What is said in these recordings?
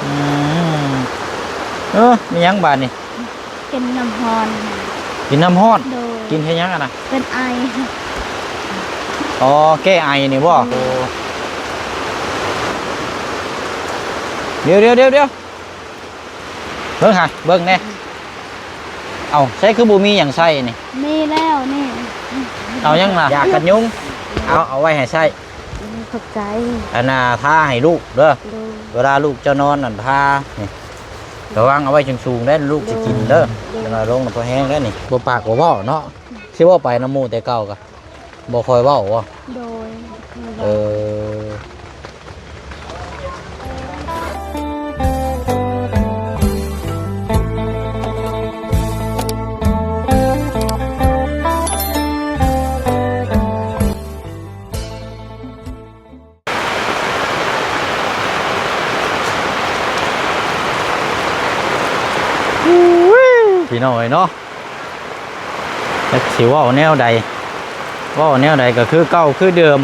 อืมมียังบาดนี่กินน้ำฮอนกินน้ำฮ้อนโดยกินเฮ็ดยังอะนะเป็นไออ๋อแก้ไอนี่บ่เดี๋ยวเบิ่งหะเบิ่งแน่เอาใส่คือบ่มีหยังใส่นี่มีแล้วนี่เอายังล่ะยากันยุงเอาไว้ให้ใส่ขอบใจอันน่ะทาให้ลูกเด้อดูเวลาลูกจะนอนนั่นทานี่ระวังเอาไว้สูงๆได้ลูกสิกินเด้อเวลาลงน่ะพอแห้งแล้วนี่บ่ปากบ่เว้าเนาะสิเว้าไปน้ำหมู่แต่เก่าก็บ่ค่อยเว้าบ่โดยเออพี่น้อยเนาะแต่สิว่าแนวใดว่าแนวใดก็คือเก่าคือเดิม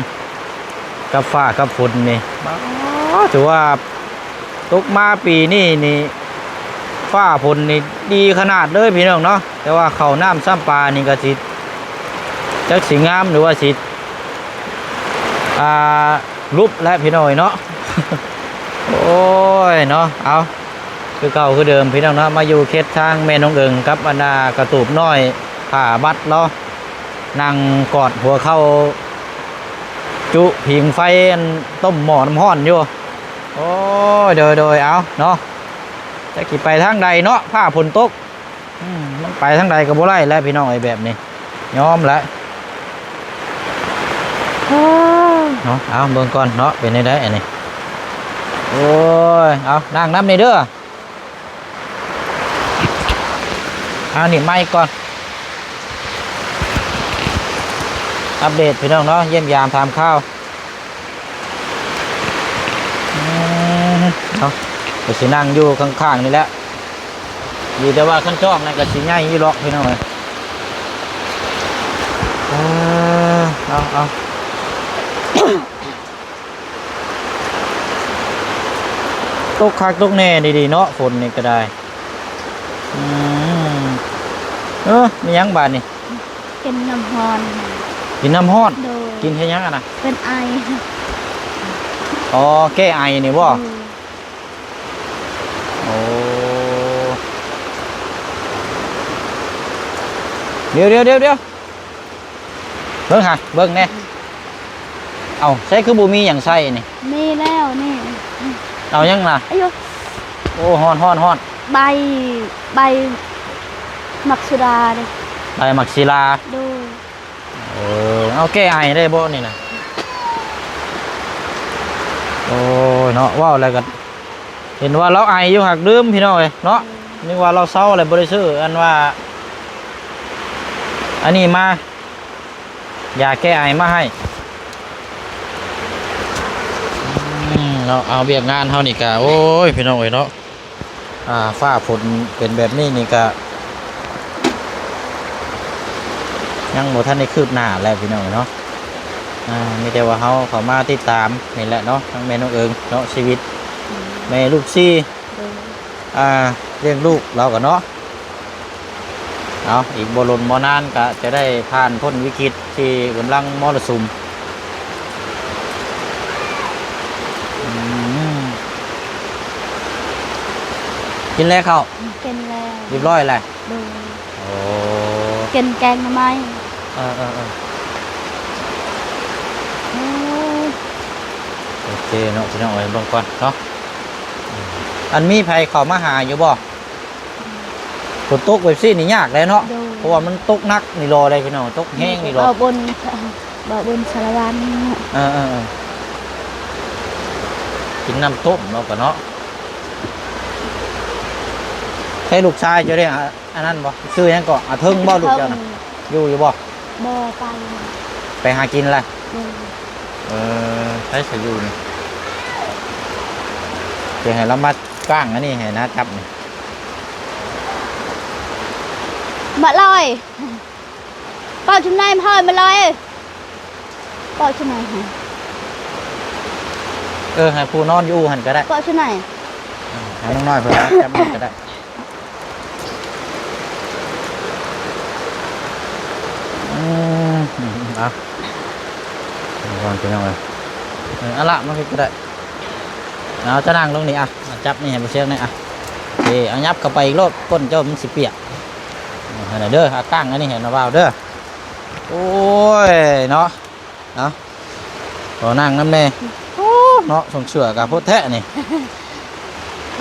กับฟ้ากับฝนนี่ถือว่าตกมาปีนี้นี่ฟ้าฝนนี่ดีขนาดเลยพี่น้องเนาะแต่ว่าเขาน้ำซ้ำปลานี่ก็สิจักสิงามหรือว่าสิรูปและพี่น้อยเนาะ โอ้ยเนาะเอาคือเก่าคือเดิมพี่น้องเนาะมาอยู่เขตทางแม่น้องเอิงกับบรรดากระตูบน้อยผ่าบัดเนาะนั่งกอดหัวเข้าจุผิงไฟต้มหม้อน้ำห้อนอยู่โอ้ยโดยเอาเนาะจะกี่ไปทางใดเนาะผ้าฝนตกมันไปทางใดกับโบไล่แล้วพี่น้องไอ้แบบนี้ยอมแล้วเนาะเอาเบิ่งก่อนเนาะเป็นไงได้อันนี้โอ้ยเอานั่งน้ำในเด้อเอาหนีไม้ก่อนอัปเดตพี่น้องเนาะเยี่ยมยามทำข้าวเอาไปสินั่งอยู่ข้างๆนี่แหละอยู่แต่ว่าขั้นชอบนั่นก็สิง่ายยี่ล็อกพี่น้องเลยเอาตกคักตกแน่ดีๆเนาะฝนนี่ก็ได้มียังบาดนี่กินน้ำฮอนกินน้ำฮ้อนกินเฮ็ดยังอะนะเป็นไออ๋อแก้ไอนี่บ่โอ้เดี๋ยวเบิ่งหะเบิ่งแน่เอาใส่คือบ่มีหยังใส่นี่มีแล้วนี่เอายังล่ะโอ้ฮ้อนใบมักสุดาเลยใบมักศิลาดูเอาแก้ไอได้บ่นี่นะโอ้ยเนาะว้าวอะไรกันเห็นว่าเราไออยู่หักดื่มพี่น้องเลยเนาะนึกว่าเราเศร้าอะไรบริสุทธิ์อันว่าอันนี้มายาแก้ไอมาให้เราเอาเบียกงานเท่านี้กะโอ้ยพี่น้องเอ้ยเนาะฟ้าฝนเป็นแบบนี้นี่กะยังบ่ทันได้คืบหน้าแล้วพี่น้องเนาะมีแต่ว่าเขามาติดตามนี่แหละเนาะทั้งแม่น้องเอิงเนาะชีวิตแม่ลูกซี่เลี้ยงลูกเราก็เนาะเอาอีกบ่ลนบ่นานก็จะได้ผ่านพ้นวิกฤตที่กำลังมรสุมกินแล้วเขากินแล้วเรียบร้อยแล้วโอ้กินแกงทำไมโอเคเนาะพี่น้องเอ้ยเบิ่งก่อนเนาะอันมีไผเข้ามาหาอยู่บ่ฝนตกแบบซี่นี่ยากเลยเนาะเพราะว่ามันตกหนักนี่รอได้พี่น้องตกแห้งนี่รอบ่บนสารวันกินน้ำต้มเนาะกันเนาะให้ลูกชายจะได้อันนั้นบ่ซื้อยังก่อนเทิงบ่ลูกเจ้าน่ะอยู่บ่ไปหากินอะไรใช้สอยู่นี่เดี๋ยวให้เรามาก้างอันนี้ให้นะจับนี่มาลอยเป่าชุนายพ่อมาลอยเป่าชุนายให้ผู้นอนอยู่หันก็ได้เป่าชุนาย ให้น้องน้อยเพิ่นจับมันก็ได้เอาก่อนพี่น้องเลยเอาละมาพี่ก็ได้เอาจะนั่งลงนี่อ่ะจับนี่ให้ไปเชือกนี่อ่ะโอเคเอายับเข้าไปอีกรอบก้นเจ้ามันสิเปียกให้หน่อยเด้อก้างอันนี้เห็นนะบ่าวเด้อโอ้ยเนาะเนาะขอนั่งน้ำเน่เนาะส่งเชือกกับพุทธแท้นี่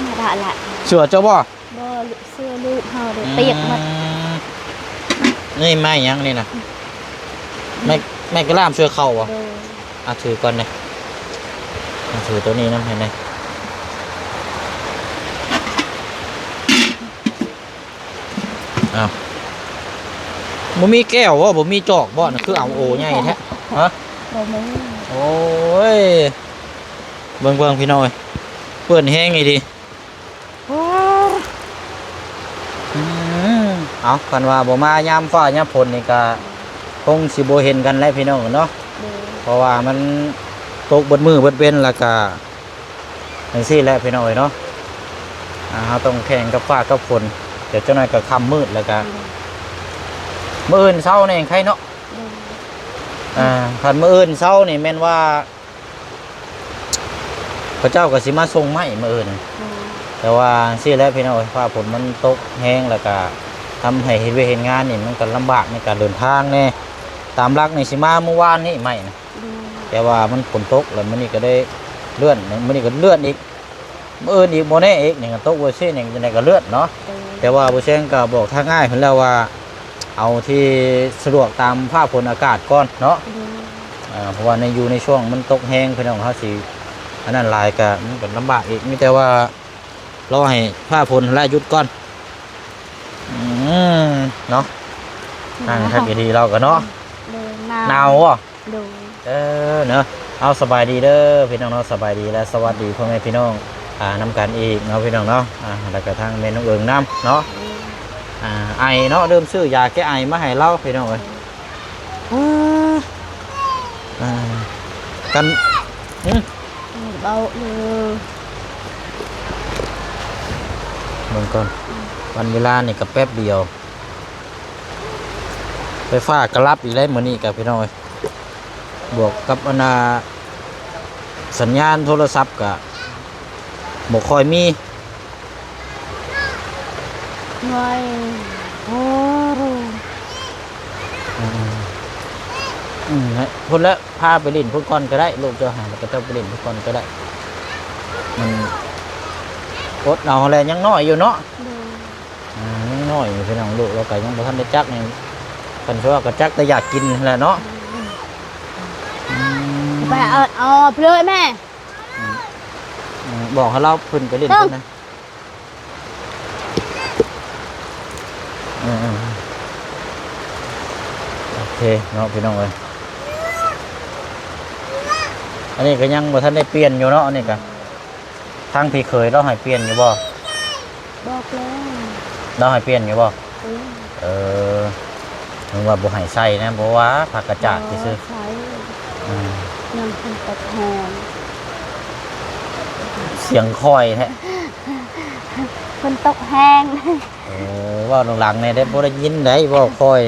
มาได้ละ เชือกเจ้าบ่ บ่เสื้อลูกเฮาเด้เปียกหมด นี่ไม้ยังนี่นะไม่กระลามเชือกเข่าอ่ะ โดย อ่ะถือก่อนเลยถือตัวนี้น้ำให้ไหนเอาบ่มีแก้วบ่บ่มีจอกบ่น่ะคือเอาโอใหญ่แท้ฮะ บ่มี โอ้ยเบิ่งพี่น้อยเปื้อนแห้งอีดีเอาคันว่าบ่มายามฟ้ายามฝนนี่ก็คงสิบ่เห็นกันแล้วพี่น้องเนาะ โดย เพราะว่ามันตกเบิดมือเบิดเว้นแล้วก็จังซี่แหละพี่น้อยเนาะเราต้องแข่งกับฟ้ากับฝนเดี๋ยวเจ้าหน่อยก็ค่ำมืดแล้วก็มื้ออื่นเช้านี่ใครเนาะ โดย คันมื้ออื่นเช้านี่แม่นว่าพระเจ้าก็สิมาส่งไม้มื้ออื่น แต่ว่าสิแล้วพี่น้องฟ้าฝนมันตกแห้งแล้วก็ทำให้เฮ็ดเวยกเฮ็ดงานนี่มันก็ลำบากในการเดินทางแน่ตามหลักนี่สิมาเมื่อวานนี่ไม่นะแต่ว่ามันฝนตกแล้วมื้อนี้ก็ได้เลื่อนมื้อนี้ก็เลื่อนอีกมื้ออื่นอีกบ่แน่อีกนี่ก็ตกบ่ซี่นี่จังได๋ก็เลื่อนเนาะแต่ว่าบ่แซงก็บอกทางง่ายเพิ่นแล้วว่าเอาที่สะดวกตามภาพฝนอากาศก่อนเนาะเพราะว่าอยู่ในช่วงมันตกแห้งพี่น้องเฮาสิอันนั้นหลายก็มันก็ลำบากอีกมีแต่ว่ารอให้ผ้าฝนละหยุดก่อนเนาะนั่งทักดีเราก็เนาะหนาวอ่ะเนาะเอาสบายดีเด้อพี่น้องเนาะสบายดีและสวัสดีพ่อแม่พี่น้องนำกันอีกเนาะพี่น้องเนาะแล้วก็ทางเมนูเอิงน้ำเนาะไอเนาะเริ่มซื้อยาแก้ไอมาให้เราพี่น้องเอ้ยกันเบาเลย เบิ่งก่อนวันเวลานี่ก็แป๊บเดียวไฟฟ้ากระลับอีกแล้วมื้อนี้กับพี่น้อยบวกกับสัญญาณโทรศัพท์ก็บ่ค่อยมี ไงโอ้โห พุ่นแล้วพาไปเล่นพุ่นก่อนก็ได้ลูกเจ้าหาแล้วก็เจ้าไปเล่นพุ่นก่อนก็ได้มันอดเอาอะไรยังน้อยอยู่เนาะยังน้อยอยู่พี่น้องลูกเราก็ยังบ่ทันได้จักนี่เพิ่นว่าก็จักแต่อยากกินแหละเนาะ ไปเอาไปเลยแม่ บอกให้เราเพิ่นไปเล่นเพิ่นนะโอเคเนาะพี่น้องเอ้ยอันนี้ก็ยังบ่ทันได้เปลี่ยนอยู่เนาะอันนี้ก็ทางพี่เคยเราให้เปลี่ยนอยู่บ่ บอกแล้ว เราให้เปลี่ยนอยู่บ่มึงว่าบ่ให้ใส่นะบ่ว่าผักกระจาดซื่อ ใช้น้ำพันตะแคง เสียงคอยแท้ คนตกแห้ง ว่าหลังๆนี่ได้บ่ได้ยินได้บ่คอย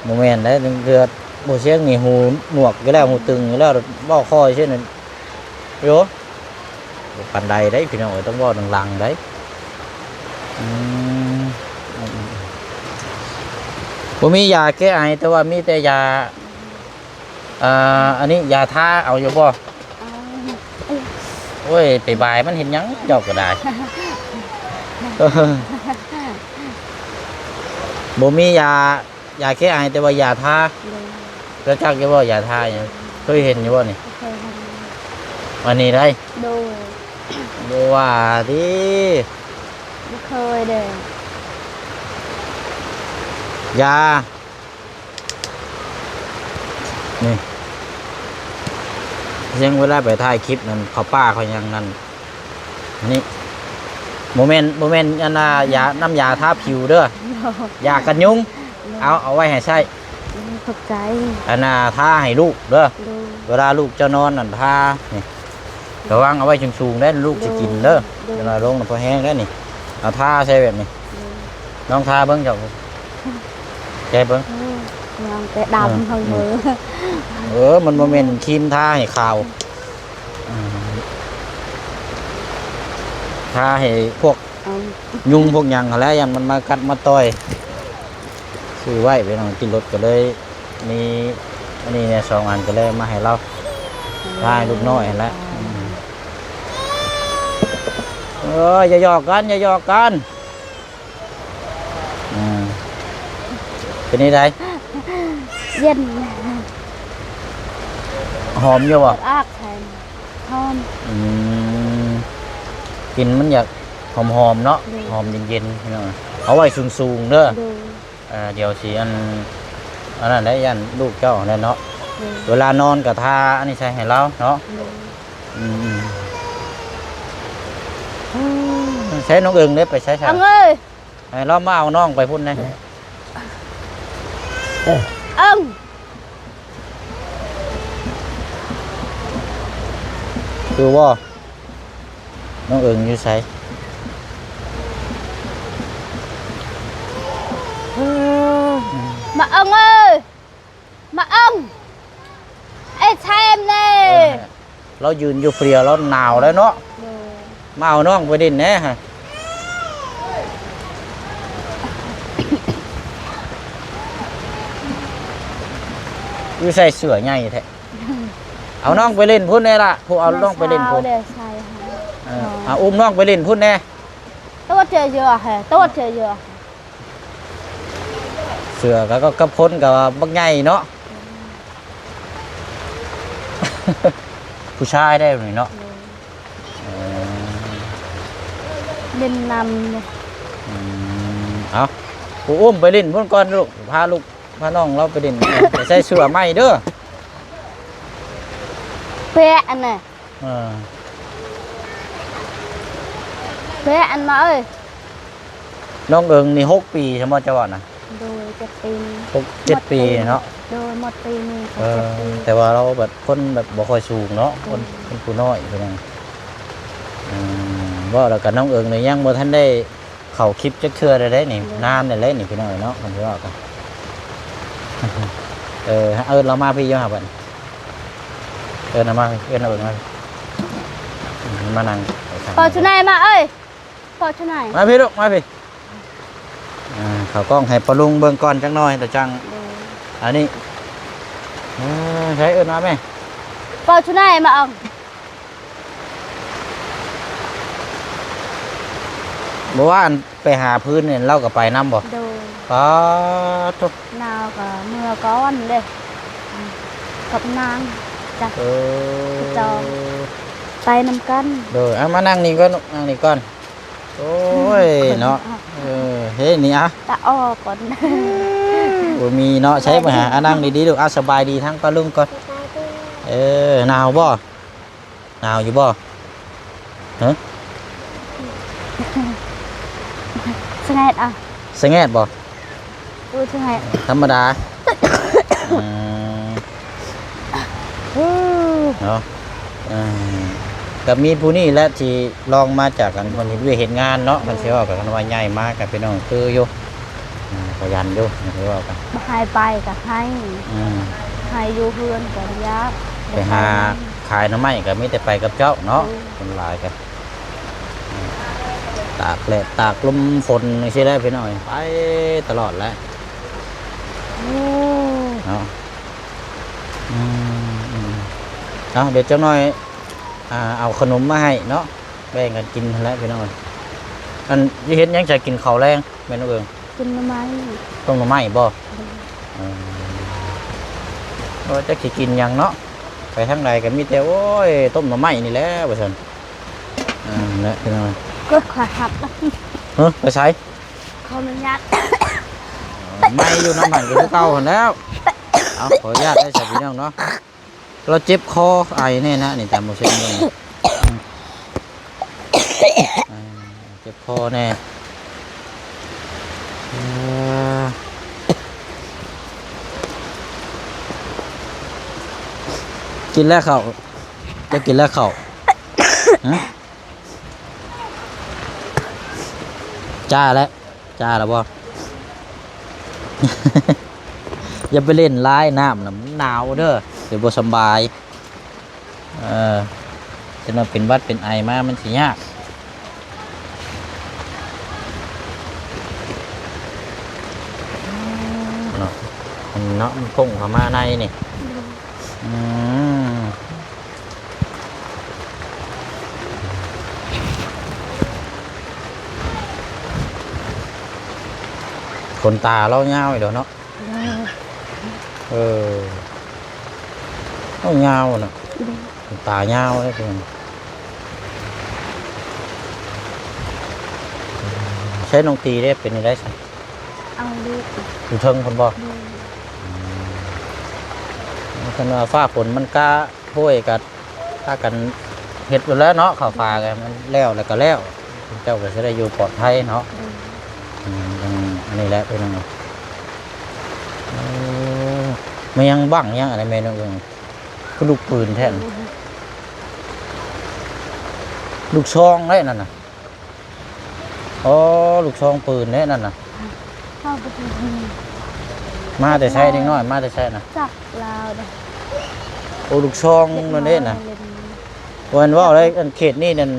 บ่แม่นได้เดือดบ่เสียงนี่หูหนวกอยู่แล้วหูตึงอยู่แล้วบ่คอยซื่อนั่นโยบ่ปานใดได้พี่น้องต้องเว้าหลังๆได้บ่มียาแก้ไอแต่ว่ามีแต่ยาอันนี้ยาทาเอาอยู่บ่โอ้ยไปบายมันเห็นหยังเจ้าก็ได้ บ่มียาแก้ไอแต่ว่ายาทาแล้วจักอยู่บ่ยาทาหยังเคยเห็นอยู่บ่นี่อันนี้ได้ ดู บ่ว่าติ ไม่เคยเด้ยานี่เสียงเวลาไปถ่ายคลิปนั่นเขาป้าเขายังนั่นนี่โมเมนต์อันน่ะยาน้ำยาทาผิวเด้อยากันยุงเอาไว้ให้ใช้ ขอบใจ อันน่ะทาให้ลูกเด้อ ดู เวลาลูกจะนอนนั่นทานี่ ระวังเอาไว้สูงๆได้ลูกจะกินเด้อเวลาลงพอแห้งได้นี่เอาท่าใช่แบบนี้น้องท่าเบิ้งเจ้าใจเบิ้ง น้องแต่ดำhơnมือ มันโมเมนต์ครีมท่าให้ขาวท่าให้พวกยุงพวกหยังแล้วยันมันมากัดมาต่อยซื้อไว้ไปน้องกินรถก็เลยมีอันนี้เนี่ย2 อันก็เลยมาให้เราท่าให้ลูกน้อยแล้วอย่าหยอกกันอย่าหยอกกันเป็นนี่ได เย็น หอมอยู่บ่ อากแทนหอม กินมันอยากหอมๆเนาะหอมเย็นๆพี่น้องเอาไว้สูงๆเด้อเดี๋ยวสิอันนั้นได้ยันลูกเจ้าเนี่ยเนาะเวลานอนกับทาอันนี้ใช้ให้เราเนาะใช้น้องเอิงได้ไปใช้ใช่ ông ơi ให้เรามาเอาน้องไปพุ่นนะ ông คือว่าน้องเอิงอยู่ใช้ mà ông ơi mà ông ê xem nè เรายืนอยู่เปรียวเราหนาวแล้วเนาะมาเอาน้องไปดินแน่ฮะอยู่ใส่เสื้อใหญ่แท้เอาน้องไปเล่นพุ่นแน่ล่ะพวกเอาน้องไปเล่นพุ่น để xài hả เอาอุ้มน้องไปเล่นพุ่นแน่ tốt chơi chưa hả tốt chơi chưa เสื้อก็กับคนกับบักใหญ่เนาะ ผู้ชายได้หรือเนาะ bên nằm เอาผู้อุ้มไปเล่นพุ่นก่อนลูกพาน้องเราไปเล่น ไปใส่เสื้อใหม่เด้อ phê anh nè เออ phê anh mà ơi น้องเอิงนี่6 ปีใช่ไหมเจ้าว่านะ đôi chặt tim 6-7 ปีเนาะ đôi một tim mình แต่ว่าเราแบบคนแบบบ่ค่อยสูงเนาะคนผู้น้อยเพิ่นว่าแล้วกันน้องเอิงนี่ยังบ่ทันได้เข้าคลิปจักเทื่อได้นี่นานได้เลยนี่พี่น้อยเนาะมันสิว่ากันเรามาพี่อยู่หาบัดเอามาเอิ้นเอาเอิงมานั่ง phò chỗ này mà ơi phò chỗ này มาพี่ลูกมาพี่เข้ากล้องให้ปะลุงเบิ่งก่อนจังน้อยแต่จังอันนี้ใช้เอิ้นมาแม่ phò chỗ này mà ông บ่ว่าอันไปหาพื้นเนี่ยเราก็ไปนำบ่ đôi ป๊าทุก nào cả mưa có ăn đây cặp nang chặt จอง tay 5 cân เด้อมานั่งนี่ก่อนนั่งนี่ก่อนโอ้ยเนาะเฮ้ยนี่อ่ะ ta o còn โอ้มีเนาะใช้มาหานั่งดีๆลูกสบายดีทั้งปะลุงก่อนหนาวบ่หนาวอยู่บ่ฮะ สงบอ่ะ สงบบ่ ดูสงบ ธรรมดาเนาะกับมีผู้นี้และที่ลองมาจากกันคนเห็นงานเนาะมันเสียว่ากันว่าใหญ่มากกันเป็นน้องคืออยู่ขยันอยู่เสียว่ากัน ให้ไปกับให้อยู่เพื่อนกับยักษ์ ไปหาขายน้ำไม้ก็มีแต่ไปกับเจ้าเนาะคนหลายกันตากแดดตากลมฝนนี่ใช่ได้ไปหน่อยไปตลอดแล้วเนาะเอาเดี๋ยวเจ้าหน่อยเอาขนมมาให้เนาะแบ่งกันกินแล้วพี่น้องอันยี่เห็นยังจะกินข้าวแรงแม่น้องเอิง กินทำไม ต้มหน่อไม้บ่จะกินยังเนาะไปทางใดก็มีแต่โอ้ยต้มหน่อไม้นี่แหละว่าซั่นนะพี่น้อง ก็ขาหัก ไปใช้ เขามันยัด ไม่อยู่น้ำมันก็เก่าหั่นแล้วเอาขออนุญาตได้ใส่พี่น้องเนาะเราเจ็บคอไอแน่นะนี่แต่โมเสนเลยเจ็บคอแน่กินแล้วเขาจะกินแล้วเขา ฮะจ้าแล้วบ่ อย่าไปเล่นร้ายน้ำน่ะมันหนาวเด้อเดี๋ยวบ่สำบายจะมาเป็นหวัดเป็นไอมามันสิยากเนาะมันพุ่งเข้ามาในนี่คนตาเล่าเงาอีกเดี๋ยวเนาะเล่าเงาเนาะคนตาเงาเลยเพื่อนใช้น้องตีได้เป็นได้สิ เอาลูก อยู่เทิงคนบอกคันว่าฟ้าฝนมันกล้าห้วยกันถ้ากันเห็ดอยู่แล้วเนาะข่าวฟ้ากันมันแล้วก็แล้วเจ้าก็จะได้อยู่ปลอดภัยเนาะอันนี้แหละเป็นยังไงมันยังบังยังอะไรเมนูอื่นก็ลูกปืนแทนลูกซองได้นั่นน่ะอ๋อลูกซองปืนได้นั่นน่ะ เข้าไปดู มาแต่ใช้เด็กน้อยมาแต่ใช้นะ จักลาวเด้อ โอ้ลูกซองนั่นเด้น่ะวันว่าอะไรอันเขตนี่นั่น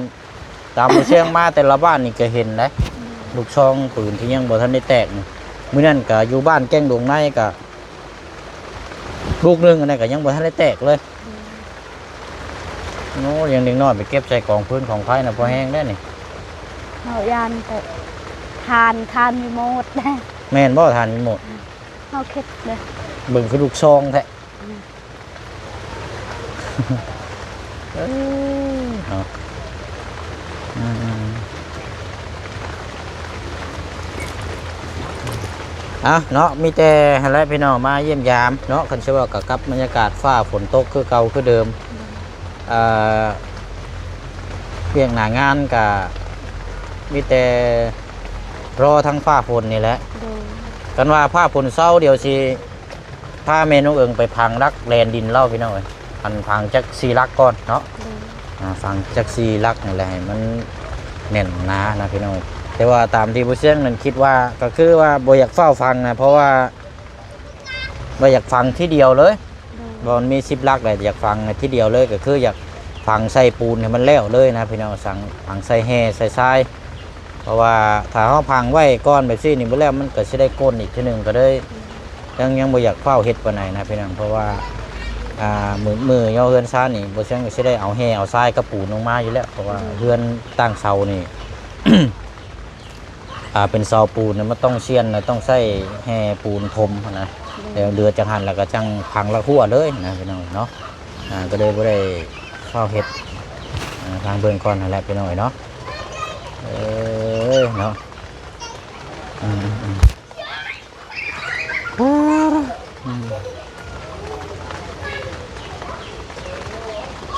ตามเชียงมาแต่ละบ้านนี่ก็เห็นนะลูกซองปืนที่ยังบ่ทันได้แตกนี่มื้อนั้นก็อยู่บ้านแก้งดงในก็ลูกนึงอันนั้นก็ยังบ่ทันได้แตกเลยโน้ยังเด็กน้อยไปเก็บใส่กองพื้นของไผน่ะพอแห้งได้นี่ เฮายานแต่ทานมีหมดนะ แม่นบ่ทานหมด เฮาเข็ดเลย เบิ่งคือลูกซองแท้เนาะเนาะมีแต่อะไรพี่น้องมาเยี่ยมยามเนาะคันเชื่อว่ากับบรรยากาศฟ้าฝนตกคือเก่าคือเดิมเพียงหน้างานกับมีแต่รอทั้งฟ้าฝนนี่แหละกันว่าฟ้าฝนเศร้าเดี๋ยวสิพาเมนูเอิงไปพังรักแลนดินเล่าพี่น้องพังจักซีรักก่อนเนาะฟังจักซีรักนี่แหละมันแน่นหนานะพี่น้องแต่ว่าตามที่ผู้เชี่ยวนั้นคิดว่าก็คือว่าบ่อยากเฝ้าฟังนะเพราะว่าบ่อยากฟังที่เดียวเลยบอลมี10 ลักเลยอยากฟังที่เดียวเลยก็คืออยากฟังใส่ปูนให้มันแล้วเลยนะพี่น้องสั่งฟังใส่แห่ใส่ทรายเพราะว่าถ้าเขาพังไว้ก้อนแบบซี่นี่บ่แล้วมันก็สิได้ก้นอีกทีนึงก็ได้ยังบ่อยากเฝ้าเฮ็ดปานไหนนะพี่น้องเพราะว่ามือย่อเฮือนซ่านี่บ่เชี่ยวก็สิได้เอาแห่เอาทรายกับปูนลงมาอยู่แล้วเพราะว่าเฮือนตั้งเสานี่ เป็นเสาปูนมันต้องเชียนนะต้องใส่แห่ปูนพรมนะเดี๋ยวเดือดจังหันแล้วก็จังพังละหัวเลยนะพี่น้องเนาะก็เลยบ่ได้เข้าเฮ็ดทางเบื้องก่อนนั่นแหละพี่น้องเนาะเนาะ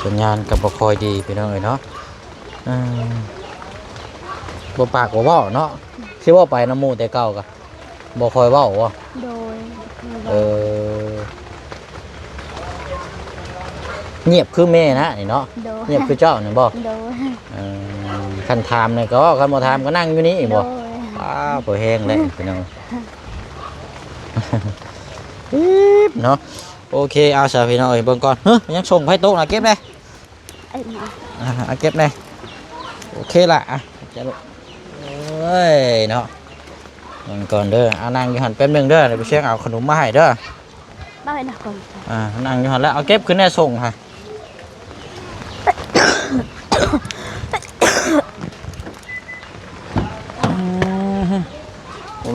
สัญญาณกับบ่ค่อยดีพี่น้องเนาะบ่ปากบ่เว้าเนาะสิว่าไปน้ำหมู่แต่เก่าก็บ่ค่อยเว้าว่ะโดยเงียบคือแม่นะนี่เนาะเงียบคือเจ้านี่บ่โดยคันถามนี่ก็คันบ่ถามก็นั่งอยู่นี่บ่บ่แห้งเลยพี่น้องเนาะโอเคเอาซะพี่น้องเบิ่งก่อนยังส่งไผโต๊ะน่ะเก็บได้เก็บได้โอเคล่ะจะลูกเอ้ยเนาะก่อนเด้อเอานั่งอยู่หันแป๊บนึงเด้อเดี๋ยวไปเช็คเอาขนมมาให้เด้อได้นะก่อนนั่งอยู่หันแล้วเอาเก็บขึ้นแน่ส่งค่ะ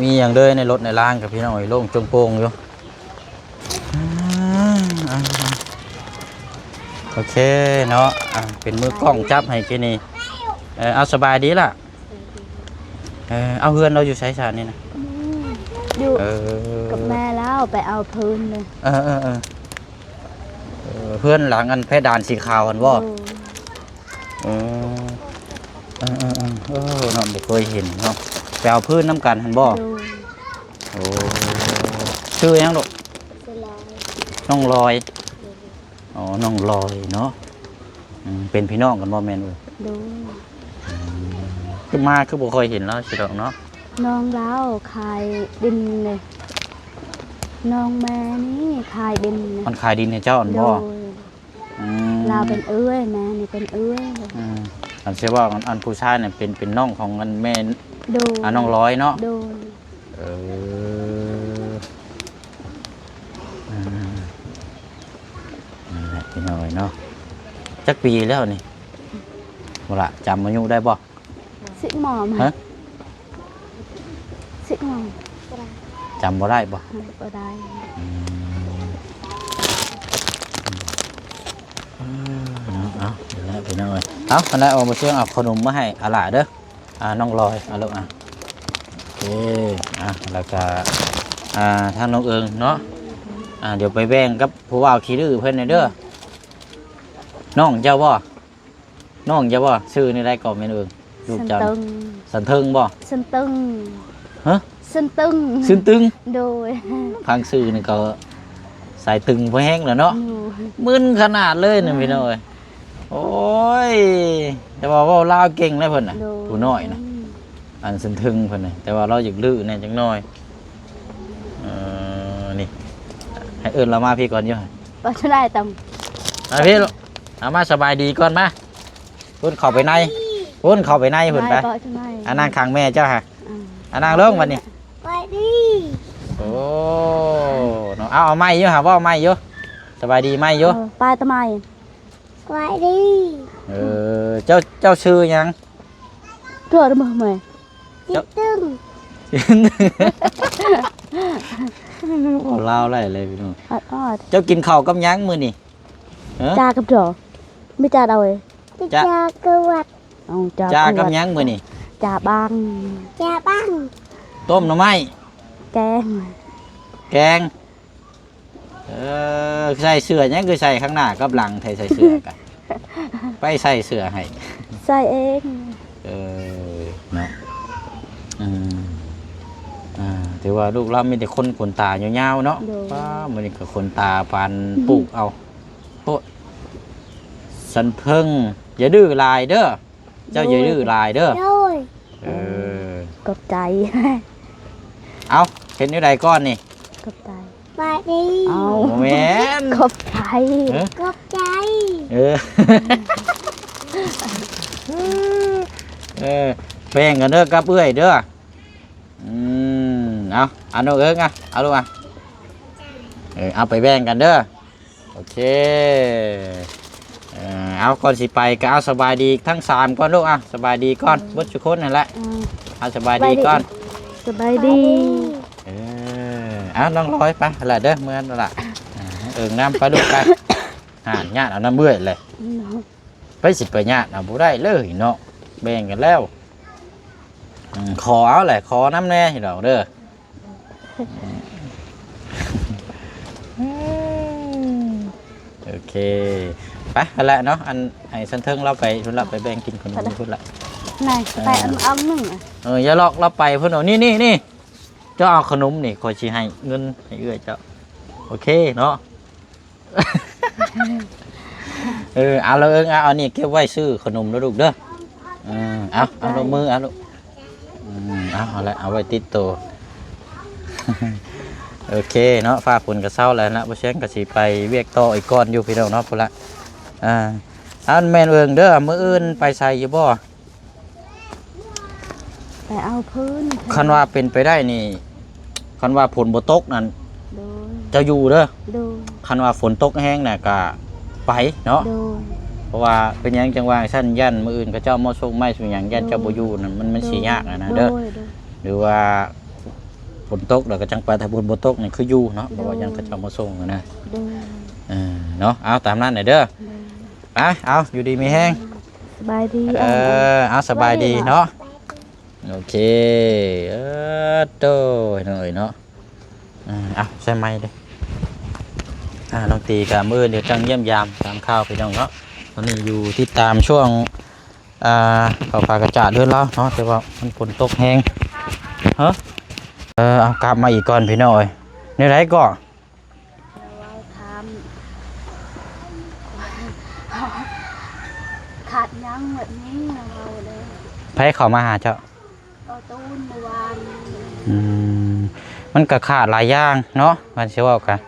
มีอย่างเด้อในรถในล่างกับพี่น้อยโล่งจงโป่งอยู่โอเคเนาะเป็นมือกล้องจับให้กินนี่เอาสบายดีล่ะเอาเพื่อนเราอยู่ใช้ชานี่นะอยู่กับแม่แล้วไปเอาพื้นเลยเพื่อนหลังอันเพดานสีขาวกันบ่น้องบ่เคยเห็นเนาะไปเอาพื้นน้ำกันหันบ่โอ้ชื่อยังลูกน้องลอยอ๋อน้องลอยเนาะเป็นพี่น้องกันบ่แม่นเว้ย ดู คือมาคือบ่เคยเห็นแล้วสิดอกเนาะ น้องเราขายดินเลยน้องแม่นี่ขายดินเลย มันขายดินให้เจ้าอัน โด บ่ ย อืม เราเป็นเอื้อยแม่นี่เป็นเอื้อย อันเชื่อว่าอันผู้ชายเนี่ยเป็นน้องของอันแม่ ดู น้องร้อยเนาะ ดู เออนั่นแหละพี่น้อยเนาะจักปีแล้วนี่บ่ละจำอายุได้บ่ สิหมอม ฮะ สิหมอม จำบ่ได้บ่ บ่ได้ เอาเดี๋ยวแล้วพี่น้อยเอาอันนั้นเอามาเชื่องเอาขนมมาให้อาหล่าเด้อน้องลอยเอาลูกโอเคแล้วก็ทางน้องเอิงเนาะเดี๋ยวไปแบ่งกับผู้ว่าขี้ดื้อเพิ่นเด้อน้องเจ้าบ่น้องเจ้าบ่ชื่อนี่ได้ก่อนแม่นเอิงลูก สัน เจ้า ตึง สันเทิงบ่ สันตึง ฮะ สันตึง ซึ่งตึง โดย พังชื่อนี่ก็ใส่ตึงพอแห้งแล้วเนาะ อยู่ มึนขนาดเลยนี่พี่น้อยโอ้ยแต่ว่าเว้าลาวเก่งเลยเพิ่นน่ะ โดย ผู้น้อยน่ะอันสันทึงเพิ่นน่ะแต่ว่าเราอยากลื้อแน่จังน้อยนี่ให้เอิ้นเรามาพี่ก่อนอยู่ บ่ได้ตำ มาพี่ลูกเอามาสบายดีก่อนมาพุ่นเข้าไปในพุ่นเข้าไปในพุ่นไป บ่ได้ อันนั่งข้างแม่เจ้าค่ะอันนั่งลงวันนี้ ไปดิ โอ้เนาะเอาไม้อยู่หาว่าไม้อยู่สบายดีไม้อยู่ ไปทำไมไปดิ เจ้าชื่อหยัง เกิดมาใหม่ตึ้ง เล่าอะไรเลยพี่น้อง ออด เจ้ากินข้าวกับหยังมื้อนี่ จ้ากับจ่อไม่จ้าเอาเลย จ้า กวัดจ้า จ้ากับหยังมื้อนี่ จ้าบังจ้าบัง ต้มหน่อไม้ แกง แกงใส่เสื้อหยังคือใส่ข้างหน้ากับหลังใส่เสื้อกัน ไปใส่เสื้อให้ ใส่เอง เนาะถือว่าลูกเรามีแต่คนขนตายาวๆเนาะป้ามันนี่ก็ขนตาปานปลูกเอาโคสันเพิ่งอย่าดื้อลายเด้อเจ้าอย่าดื้อลายเด้อก บใจ เอาเห็นอยู่ใดก้อนนี่ กบใจไปดิ โอ้แม่น กบใจกบใจ แป้งกันเด้อกับเอื้อยเด้อเอาน้องเอิงเอาลูกเอาไปแบ่งกันเด้อโอเคเอาก่อนสิไปก็เอาสบายดีทั้ง3ก่อนลูกสบายดีก่อนบดทุกคนนั่นแหละเอาสบายดีก่อน สบายดี เอาน้องร้อยไปอะไรเด้อเมื่อนั่นแหละน้ำไปลูกไปญาติเอาน้ำเบื่อเลยไปสิไปญาติเอาบุได้เลยเนาะแบ่งกันแล้วขอเอาแหละขอน้ำแน่เดี๋ยวเด้อโอเคไปอะไรเนาะอันไอ้สันเทิงเราไปทุนเราไปแบ่งกินคนนู้นทุนละ ไหนไปเอาหนึ่ง อย่าลอกเราไปเพื่อนเอานี่เจ้าเอาขนมนี่คอยชี้ให้เงินให้เอื้อยเจ้าโอเคเนาะ เอาเราเอานี่เก็บไว้ซื้อขนมแล้วลูกเด้อเอาลงมือเอาลูกเอาละเอาไว้ติดตัว โอเคเนาะฟ้าฝนก็เศร้าแล้วนะเพราะฉะนั้นก็สิไปเวียกต่ออีกก้อนอยู่พี่น้องเนาะพุ่นละอันแม่นเอิงเด้อมื้ออื่นไปใส่อยู่บ่ ไปเอาพื้น คันว่าเป็นไปได้นี่คันว่าฝนบ่ตกนั่น ดู เจ้าอยู่เด้อ ดู คันว่าฝนตกแห้งน่ะก็ไปเนาะ ดู เพราะว่าเป็นหยังจังว่าซั่นยันมื้ออื่นเขาเจ้ามาส่งไม้ส่งหยังยันเจ้าบ่อยู่นั่นมันสิยากนะเด้อหรือว่าฝนตกแล้วก็จังไปถ้าฝนบ่ตกนี่คืออยู่เนาะเพราะว่ายันเขาเจ้ามาส่งนะ ดู เนาะเอาตามนั้นน่ะเด้อไปเอาอยู่ดีมีแห้ง สบายดี เอาสบายดีเนาะโอเคโตหน่อยเนาะเอาใช่ไหมเด้น้องตีกับมือเดี๋ยวจังเยี่ยมยามตามข้าวไปน้องเนาะตอนนี้อยู่ที่ตามช่วงเขาพากระจาดเรื่อยแล้วเนาะแต่ว่ามันฝนตกแห้งเอากลับมาอีกก่อนพี่น้อยในไรก่อน ขาดยังแบบนี้ ไผเข้ามาหาเจ้า เอาตูนเมื่อวาน อืมมันก็ขาดหลายอย่างเนาะมันสิเว้ากัน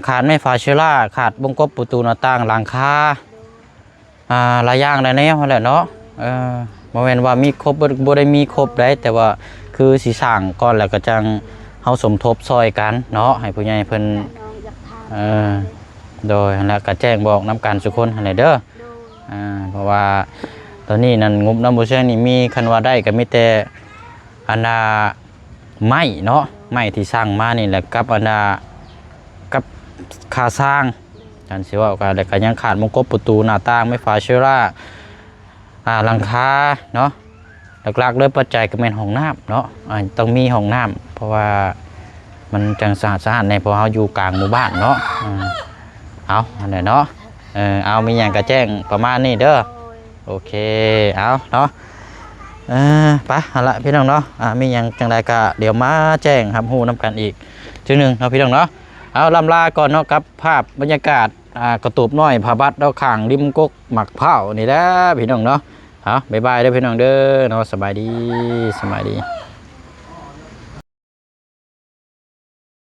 ขาดไม้ฟ้าเชื้อราขาดวงกบประตูหน้าต่างหลังคาหลายอย่างหลายแนวนั่นแหละเนาะบ่แม่นว่ามีครบบ่ได้มีครบได้แต่ว่าคือสิสร้างก่อนแล้วก็จังเฮาสมทบซอยกันเนาะให้ผู้ใหญ่เพิ่น น้องอยากทำ โดยนั่นแหละก็แจ้งบอกนํกันทุกคนหั่นแหละเด้อ โดย เพราะว่าตอนนี้นั่นงบน้ำบ่เชียงนี่มีคันว่าได้ก็มีแต่อันน่ะไม้เนาะไม้ที่สร้างมานี่แหละกับอันน่ะกับค่าสร้างจันสิว่าก็แล้วก็ยังขาดมงกบประตูหน้าต่างไม้ฟ้าเชื้อราหลังคาเนาะหลักๆเลยปัจจัยก็แม่นห้องน้ำเนาะต้องมีห้องน้ำเพราะว่ามันจังสะอาดสะอาดในเพราะเฮาอยู่กลางหมู่บ้านเนาะเอาอันไหนเนาะเอามีหยังก็แจ้งประมาณนี้เด้อ โอเคเอาเนาะไปเอาละพี่น้องเนาะมีหยังจังใดก็เดี๋ยวมาแจ้งครับฮู้นํกันอีกทีนึงเนาะพี่น้องเนาะเอาลำลาก่อนเนาะกับภาพบรรยากาศกระตูบน้อยผาบัดดอกข้างริมกกหมักเผานี่แหละพี่น้องเนาะเอาบ๊ายบายเด้อพี่น้องเด้อเนาะสบายดี